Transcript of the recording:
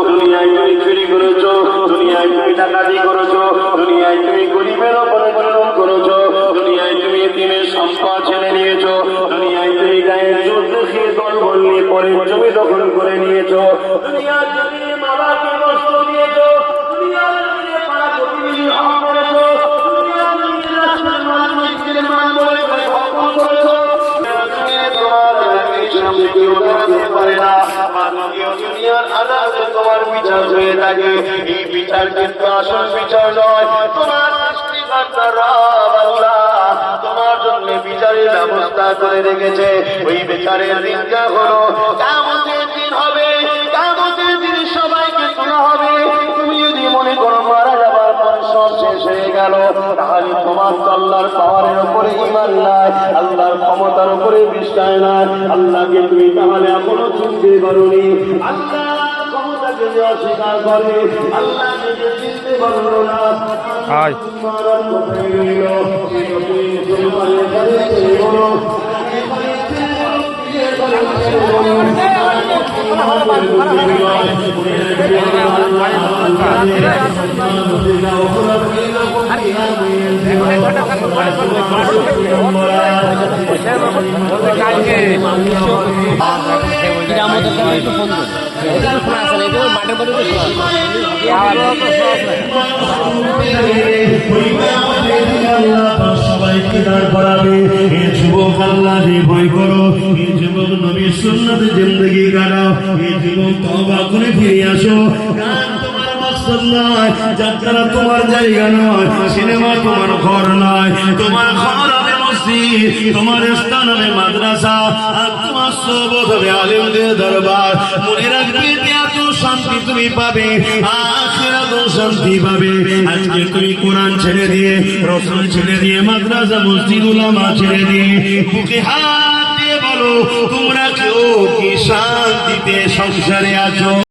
দুনিয়ায় তুমি চুরি করেছো, দুনিয়ায় তুমি ডাকাতি করেছো, দুনিয়ায় তুমি গরিবের উপরে জুলুম করেছো, দুনিয়ায় তুমি এতিমের সম্পদ ছেড়ে নিয়েছো, দুনিয়ায় তুমি গায়ের জোর দেখিয়ে দলবল নিয়ে পরে জমি দখল করে নিয়েছো, দুনিয়ার জমিনে বাবাকে কষ্ট দিয়েছো, দুনিয়ার জমিনে পাড়া প্রতিবেশী হক করেছো, দুনিয়ার জমিনে রাষ্ট্রের মান মসজিদের মান বলে হকম করেছো। তোমার বিচার হয়ে থাকে, এই বিচার কিন্তু আসল বিচার নয়। তোমার তোমার জন্য বিচারের ব্যবস্থা করে রেখেছে। ওই বিচারের দিনটা হলো কিয়ামতের দিন হবে। কিয়ামতের দিন সবাইকে তোলা হবে। তুমি যদি মনে করো মারা যাবার পর সব শেষ হয়ে গেল, তাহলে তোমার তো আল্লাহর পাওয়ারের উপরে ঈমান নাই, আল্লাহর ক্ষমতার উপরে বিশ্বাস নাই। আল্লাহকে তুমি তাহলে এখনো চিনতে পারোনি। আল্লাহ ক্ষমতাকে যে অস্বীকার করে, আল্লাহকে যে চিনতে পারলো না, সবাইকে দাঁড় করাবে। হে যুবক, আল্লাহকে ভয় করো। হে যুবক, নবীর সুন্নতে জিন্দেগি কাটাও। হে যুবক, তওবা করে ফিরে আসো। গান তোমার মাকসাদ নয়, যাত্রা তোমার জায়গা নয়, সিনেমা তোমার ঘর নয়। তোমার ঘর হবে মসজিদ, তোমার স্থান হবে মাদ্রাসা, আর তোমার সোহবত হবে আলেমদের দরবার। মনে রাখবে এত শান্তি তুমি পাবে, আখিরাতে শান্তি পাবে। আজকে তুমি কোরআন ছেড়ে দিয়ে, রাসূল ছেড়ে দিয়ে, মাদ্রাসা মসজিদ উলামা ছেড়ে দিয়ে বুকে হাত দিয়ে বলো, তোমরা কেউ কি শান্তিতে সংসারে আছো?